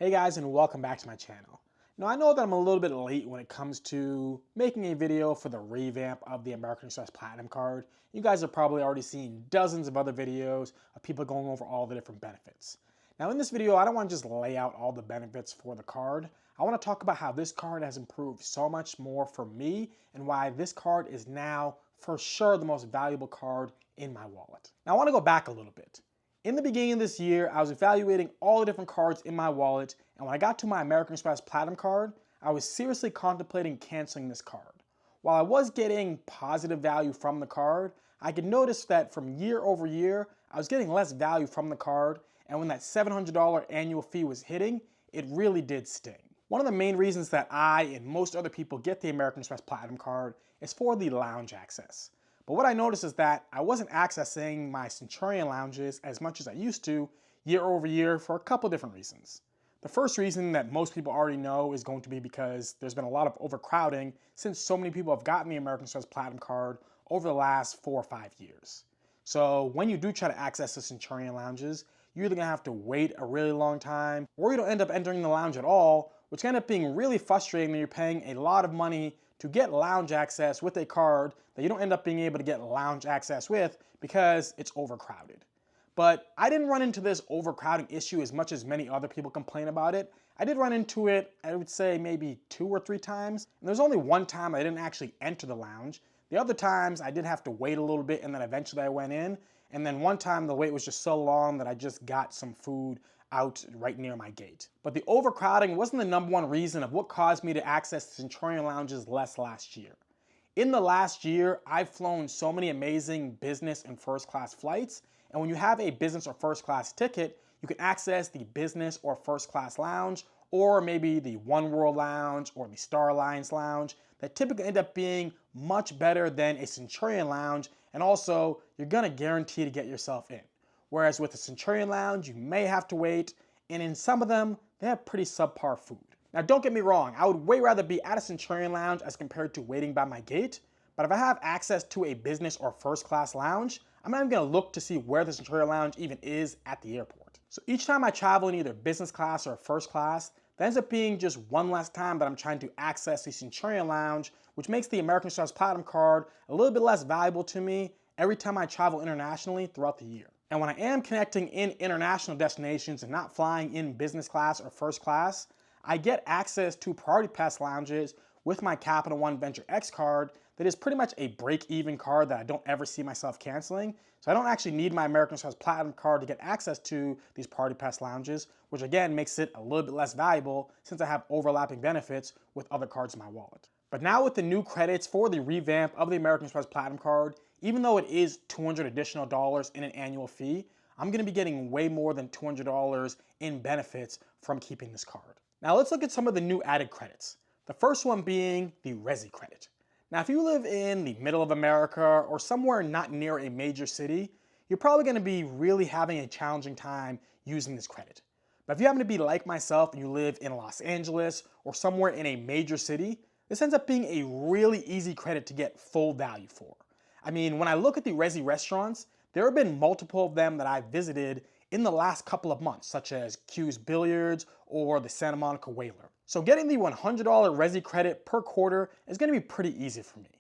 Hey guys, and welcome back to my channel. Now I know that I'm a little bit late when it comes to making a video for the revamp of the American Express Platinum card. You guys have probably already seen dozens of other videos of people going over all the different benefits. Now in this video, I don't want to just lay out all the benefits for the card. I want to talk about how this card has improved so much more for me and why this card is now for sure the most valuable card in my wallet. Now I want to go back a little bit. In the beginning of this year, I was evaluating all the different cards in my wallet, and when I got to my American Express Platinum card, I was seriously contemplating canceling this card. While I was getting positive value from the card, I could notice that from year over year, I was getting less value from the card, and when that $700 annual fee was hitting, it really did sting. One of the main reasons that I and most other people get the American Express Platinum card is for the lounge access. But what I noticed is that I wasn't accessing my Centurion lounges as much as I used to year over year for a couple different reasons. The first reason that most people already know is going to be because there's been a lot of overcrowding since so many people have gotten the American Express Platinum card over the last 4 or 5 years. So when you do try to access the Centurion lounges, you're either gonna have to wait a really long time or you don't end up entering the lounge at all, which can end up being really frustrating when you're paying a lot of money to get lounge access with a card that you don't end up being able to get lounge access with because it's overcrowded. But I didn't run into this overcrowding issue as much as many other people complain about it. I did run into it, I would say maybe 2 or 3 times. And there's only one time I didn't actually enter the lounge. The other times I did have to wait a little bit and then eventually I went in. And then one time the wait was just so long that I just got some food out right near my gate. But the overcrowding wasn't the #1 reason of what caused me to access the Centurion lounges less last year. In the last year, I've flown so many amazing business and first class flights, and when you have a business or first class ticket, you can access the business or first class lounge, or maybe the One World Lounge or the Star Alliance Lounge that typically end up being much better than a Centurion lounge, and also you're gonna guarantee to get yourself in. Whereas with the Centurion Lounge, you may have to wait, and in some of them, they have pretty subpar food. Now don't get me wrong, I would way rather be at a Centurion Lounge as compared to waiting by my gate, but if I have access to a business or first class lounge, I'm not even gonna look to see where the Centurion Lounge even is at the airport. So each time I travel in either business class or first class, that ends up being just one less time that I'm trying to access the Centurion Lounge, which makes the American Express Platinum card a little bit less valuable to me every time I travel internationally throughout the year. And when I am connecting in international destinations and not flying in business class or first class, I get access to Priority Pass lounges with my Capital One Venture X card that is pretty much a break-even card that I don't ever see myself canceling. So I don't actually need my American Express Platinum card to get access to these Priority Pass lounges, which again makes it a little bit less valuable since I have overlapping benefits with other cards in my wallet. But now with the new credits for the revamp of the American Express Platinum card, even though it is $200 additional in an annual fee, I'm gonna be getting way more than $200 in benefits from keeping this card. Now let's look at some of the new added credits. The first one being the Resi credit. Now if you live in the middle of America or somewhere not near a major city, you're probably gonna be really having a challenging time using this credit. But if you happen to be like myself and you live in Los Angeles or somewhere in a major city, this ends up being a really easy credit to get full value for. I mean, when I look at the Resi restaurants, there have been multiple of them that I've visited in the last couple of months, such as Q's Billiards or the Santa Monica Whaler. So getting the $100 Resi credit per quarter is gonna be pretty easy for me.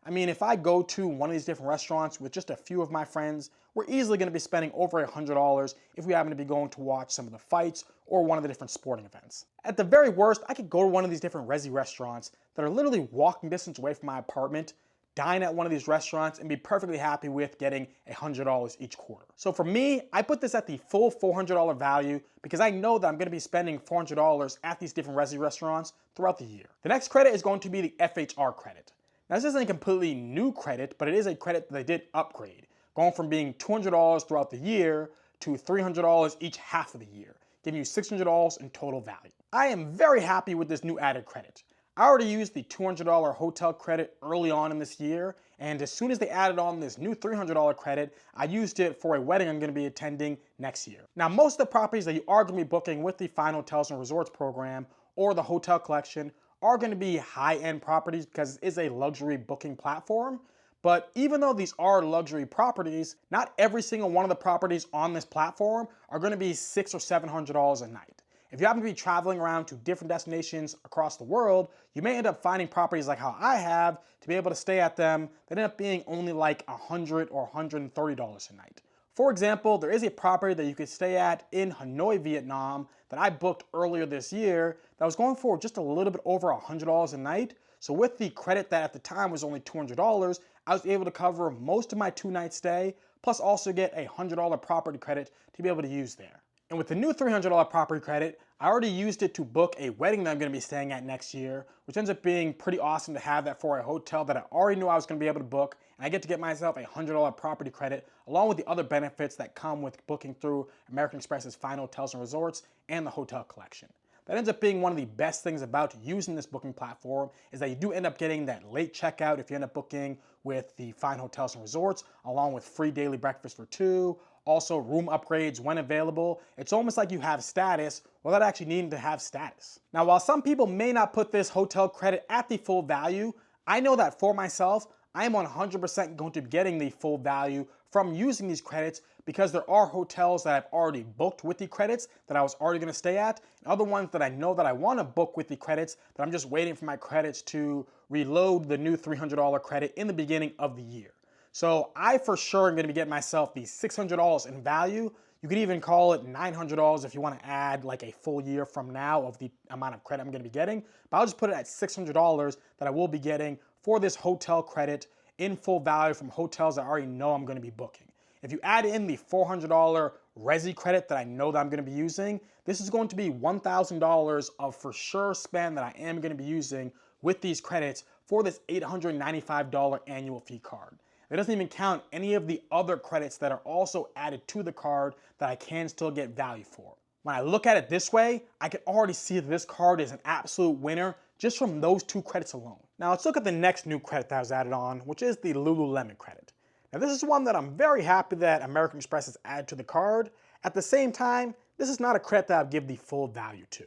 I mean, if I go to one of these different restaurants with just a few of my friends, we're easily gonna be spending over $100 if we happen to be going to watch some of the fights or one of the different sporting events. At the very worst, I could go to one of these different Resi restaurants that are literally walking distance away from my apartment, dine at one of these restaurants, and be perfectly happy with getting $100 each quarter. So for me, I put this at the full $400 value because I know that I'm gonna be spending $400 at these different Resi restaurants throughout the year. The next credit is going to be the FHR credit. Now this isn't a completely new credit, but it is a credit that they did upgrade, going from being $200 throughout the year to $300 each half of the year, giving you $600 in total value. I am very happy with this new added credit. I already used the $200 hotel credit early on in this year, and as soon as they added on this new $300 credit, I used it for a wedding I'm gonna be attending next year. Now, most of the properties that you are gonna be booking with the Fine Hotels and Resorts program or the hotel collection are gonna be high-end properties because it is a luxury booking platform. But even though these are luxury properties, not every single one of the properties on this platform are gonna be $600 or $700 a night. If you happen to be traveling around to different destinations across the world, you may end up finding properties like how I have to be able to stay at them that end up being only like $100 or $130 a night. For example, there is a property that you could stay at in Hanoi, Vietnam that I booked earlier this year that was going for just a little bit over $100 a night. So with the credit that at the time was only $200, I was able to cover most of my 2-night stay, plus also get a $100 property credit to be able to use there. And with the new $300 property credit, I already used it to book a wedding that I'm going to be staying at next year, which ends up being pretty awesome to have that for a hotel that I already knew I was going to be able to book, and I get to get myself a $100 property credit along with the other benefits that come with booking through American Express's Fine Hotels and Resorts and the hotel collection. That ends up being one of the best things about using this booking platform is that you do end up getting that late checkout if you end up booking with the Fine Hotels and Resorts, along with free daily breakfast for 2, also room upgrades when available. It's almost like you have status without actually needing to have status. Now, while some people may not put this hotel credit at the full value, I know that for myself, I am 100% going to be getting the full value from using these credits because there are hotels that I've already booked with the credits that I was already going to stay at, and other ones that I know that I want to book with the credits that I'm just waiting for my credits to reload the new $300 credit in the beginning of the year. So I for sure am going to be getting myself the $600 in value. You could even call it $900 if you want to add like a full year from now of the amount of credit I'm going to be getting. But I'll just put it at $600 that I will be getting for this hotel credit in full value from hotels I already know I'm going to be booking. If you add in the $400 Resi credit that I know that I'm going to be using, this is going to be $1,000 of for sure spend that I am going to be using with these credits for this $895 annual fee card. It doesn't even count any of the other credits that are also added to the card that I can still get value for. When I look at it this way, I can already see that this card is an absolute winner just from those 2 credits alone. Now let's look at the next new credit that was added on, which is the Lululemon credit. Now this is one that I'm very happy that American Express has added to the card. At the same time, this is not a credit that I'll give the full value to.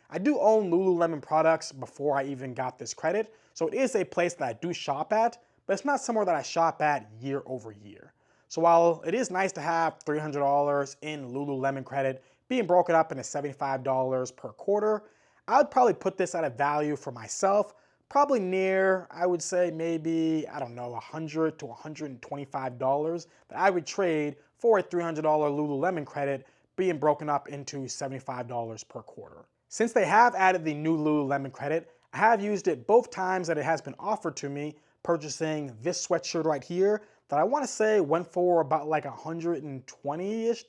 I do own Lululemon products before I even got this credit, so it is a place that I do shop at, but it's not somewhere that I shop at year over year. So while it is nice to have $300 in Lululemon credit being broken up into $75 per quarter, I would probably put this at a value for myself, probably near, I would say maybe, I don't know, $100 to $125 that I would trade for a $300 Lululemon credit being broken up into $75 per quarter. Since they have added the new Lululemon credit, I have used it both times that it has been offered to me, purchasing this sweatshirt right here that I want to say went for about like $120-ish.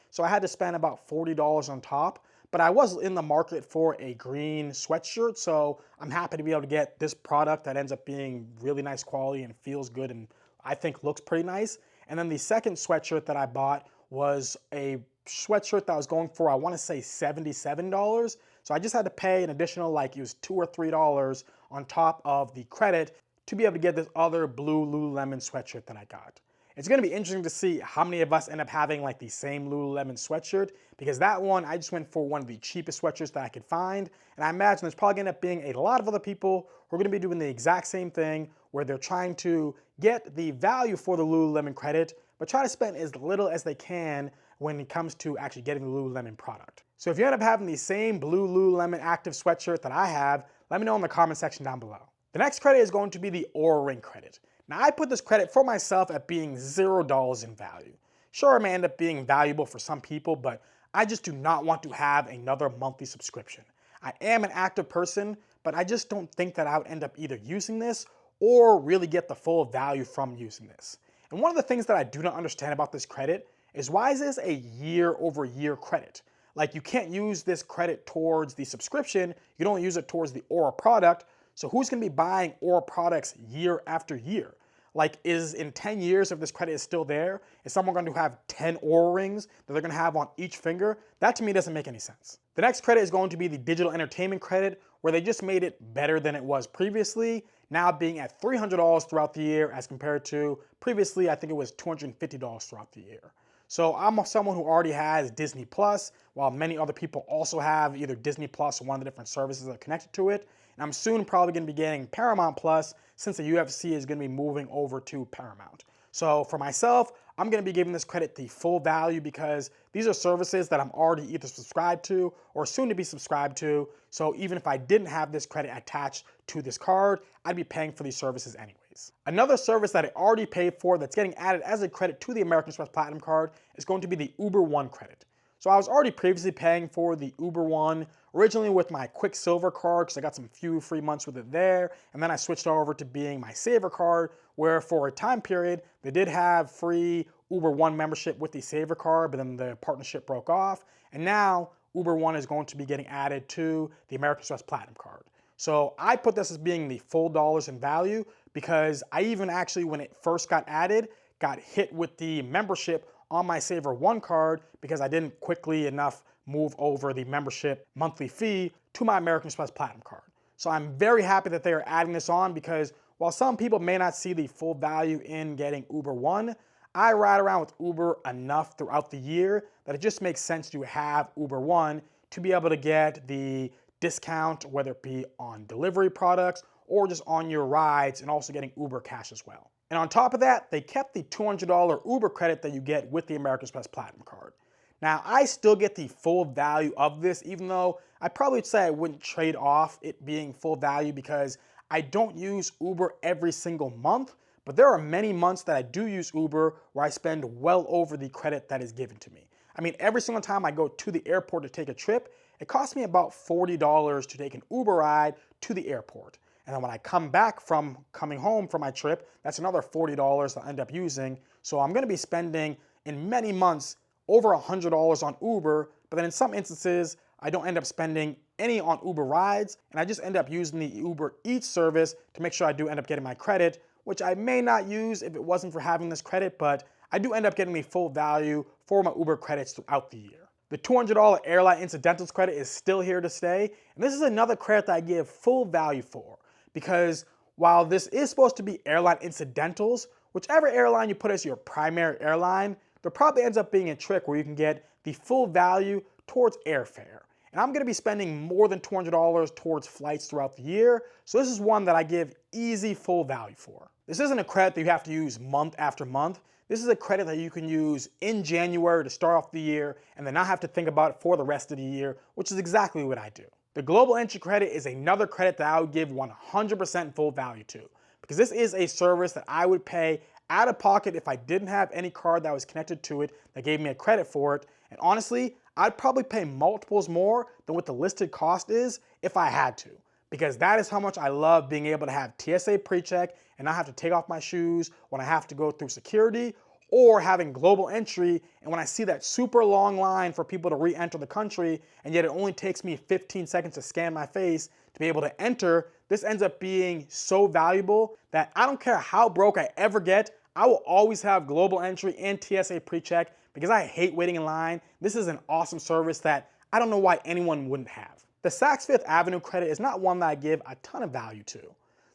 So I had to spend about $40 on top. But I was in the market for a green sweatshirt, so I'm happy to be able to get this product that ends up being really nice quality and feels good and I think looks pretty nice. And then the second sweatshirt that I bought was a sweatshirt that was going for, I want to say $77. So I just had to pay an additional like it was $2 or $3 on top of the credit to be able to get this other blue Lululemon sweatshirt that I got. It's going to be interesting to see how many of us end up having like the same Lululemon sweatshirt, because that one, I just went for one of the cheapest sweatshirts that I could find, and I imagine there's probably going to end up being a lot of other people who are going to be doing the exact same thing, where they're trying to get the value for the Lululemon credit, but try to spend as little as they can when it comes to actually getting the Lululemon product. So if you end up having the same blue Lululemon active sweatshirt that I have, let me know in the comment section down below. The next credit is going to be the Oura Ring credit. Now I put this credit for myself at being $0 in value. Sure, it may end up being valuable for some people, but I just do not want to have another monthly subscription. I am an active person, but I just don't think that I would end up either using this or really get the full value from using this. And one of the things that I do not understand about this credit is why is this a year-over-year credit? Like you can't use this credit towards the subscription, you can only use it towards the Oura product, so who's going to be buying Oura products year after year? Like, is in 10 years, if this credit is still there, is someone going to have 10 Oura rings that they're going to have on each finger? That to me doesn't make any sense. The next credit is going to be the digital entertainment credit, where they just made it better than it was previously, now being at $300 throughout the year as compared to previously, I think it was $250 throughout the year. So I'm someone who already has Disney Plus, while many other people also have either Disney Plus or one of the different services that are connected to it. And I'm soon probably going to be getting Paramount Plus since the UFC is going to be moving over to Paramount. So for myself, I'm going to be giving this credit the full value because these are services that I'm already either subscribed to or soon to be subscribed to. So even if I didn't have this credit attached to this card, I'd be paying for these services anyways. Another service that I already paid for that's getting added as a credit to the American Express Platinum card is going to be the Uber One credit. So I was already previously paying for the Uber One, originally with my Quicksilver card because I got some few free months with it there, and then I switched over to being my Saver card, where for a time period, they did have free Uber One membership with the Saver card, but then the partnership broke off, and now Uber One is going to be getting added to the American Express Platinum card. So I put this as being the full dollars in value because I even actually, when it first got added, got hit with the membership on my Saver One card because I didn't quickly enough move over the membership monthly fee to my American Express Platinum card. So I'm very happy that they are adding this on because while some people may not see the full value in getting Uber One, I ride around with Uber enough throughout the year that it just makes sense to have Uber One to be able to get the discount, whether it be on delivery products or just on your rides, and also getting Uber Cash as well. And on top of that, they kept the $200 Uber credit that you get with the American Express Platinum card. Now, I still get the full value of this, even though I probably would say I wouldn't trade off it being full value because I don't use Uber every single month, but there are many months that I do use Uber where I spend well over the credit that is given to me. I mean, every single time I go to the airport to take a trip, it costs me about $40 to take an Uber ride to the airport. And then when I come back from coming home from my trip, that's another $40 that I end up using. So I'm going to be spending in many months over $100 on Uber, but then in some instances, I don't end up spending any on Uber rides, and I just end up using the Uber Eats service to make sure I do end up getting my credit, which I may not use if it wasn't for having this credit, but I do end up getting the full value for my Uber credits throughout the year. The $200 airline incidentals credit is still here to stay, and this is another credit that I give full value for. Because while this is supposed to be airline incidentals, whichever airline you put as your primary airline, there probably ends up being a trick where you can get the full value towards airfare. And I'm going to be spending more than $200 towards flights throughout the year, so this is one that I give easy full value for. This isn't a credit that you have to use month after month. This is a credit that you can use in January to start off the year and then not have to think about it for the rest of the year, which is exactly what I do. The Global Entry credit is another credit that I would give 100% full value to because this is a service that I would pay out of pocket if I didn't have any card that was connected to it that gave me a credit for it. And honestly, I'd probably pay multiples more than what the listed cost is if I had to, because that is how much I love being able to have TSA pre-check and not have to take off my shoes when I have to go through security, or having global entry, and when I see that super long line for people to re-enter the country, and yet it only takes me 15 seconds to scan my face to be able to enter, this ends up being so valuable that I don't care how broke I ever get, I will always have global entry and TSA pre-check because I hate waiting in line. This is an awesome service that I don't know why anyone wouldn't have. The Saks Fifth Avenue credit is not one that I give a ton of value to.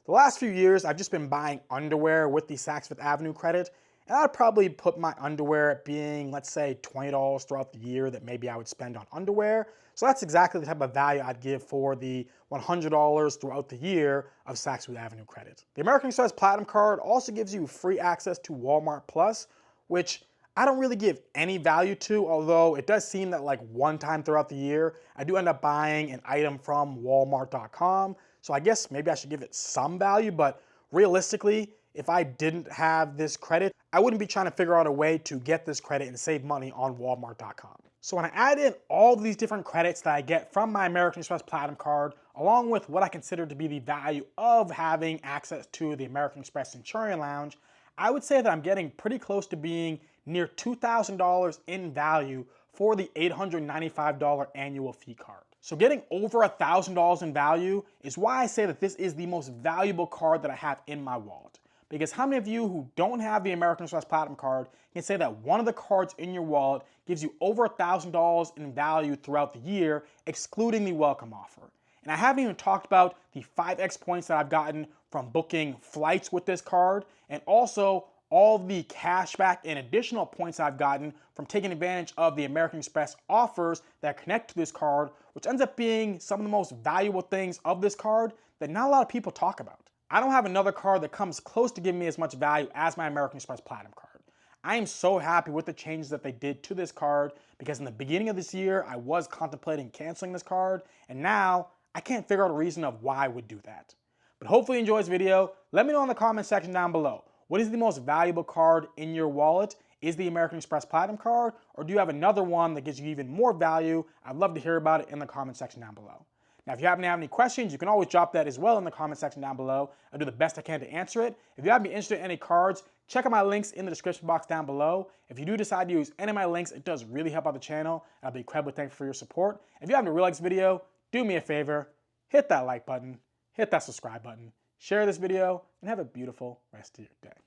The last few years, I've just been buying underwear with the Saks Fifth Avenue credit, and I'd probably put my underwear at being, let's say, $20 throughout the year that maybe I would spend on underwear. So that's exactly the type of value I'd give for the $100 throughout the year of Saks Fifth Avenue credit. The American Express Platinum card also gives you free access to Walmart Plus, which I don't really give any value to, although it does seem that like one time throughout the year, I do end up buying an item from Walmart.com. So I guess maybe I should give it some value, but realistically, if I didn't have this credit, I wouldn't be trying to figure out a way to get this credit and save money on Walmart.com. So when I add in all these different credits that I get from my American Express Platinum card, along with what I consider to be the value of having access to the American Express Centurion Lounge, I would say that I'm getting pretty close to being near $2,000 in value for the $895 annual fee card. So getting over $1,000 in value is why I say that this is the most valuable card that I have in my wallet. Because how many of you who don't have the American Express Platinum card can say that one of the cards in your wallet gives you over $1,000 in value throughout the year, excluding the welcome offer? And I haven't even talked about the 5x points that I've gotten from booking flights with this card, and also all the cashback and additional points I've gotten from taking advantage of the American Express offers that connect to this card, which ends up being some of the most valuable things of this card that not a lot of people talk about. I don't have another card that comes close to giving me as much value as my American Express Platinum card. I am so happy with the changes that they did to this card because in the beginning of this year, I was contemplating canceling this card, and now I can't figure out a reason of why I would do that. But hopefully you enjoy this video. Let me know in the comment section down below. What is the most valuable card in your wallet? Is the American Express Platinum card, or do you have another one that gives you even more value? I'd love to hear about it in the comment section down below. Now, if you happen to have any questions, you can always drop that as well in the comment section down below. I'll do the best I can to answer it. If you happen to be interested in any cards, check out my links in the description box down below. If you do decide to use any of my links, it does really help out the channel, and I'll be incredibly thankful for your support. If you happen to really like this video, do me a favor, hit that like button, hit that subscribe button, share this video, and have a beautiful rest of your day.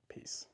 Peace.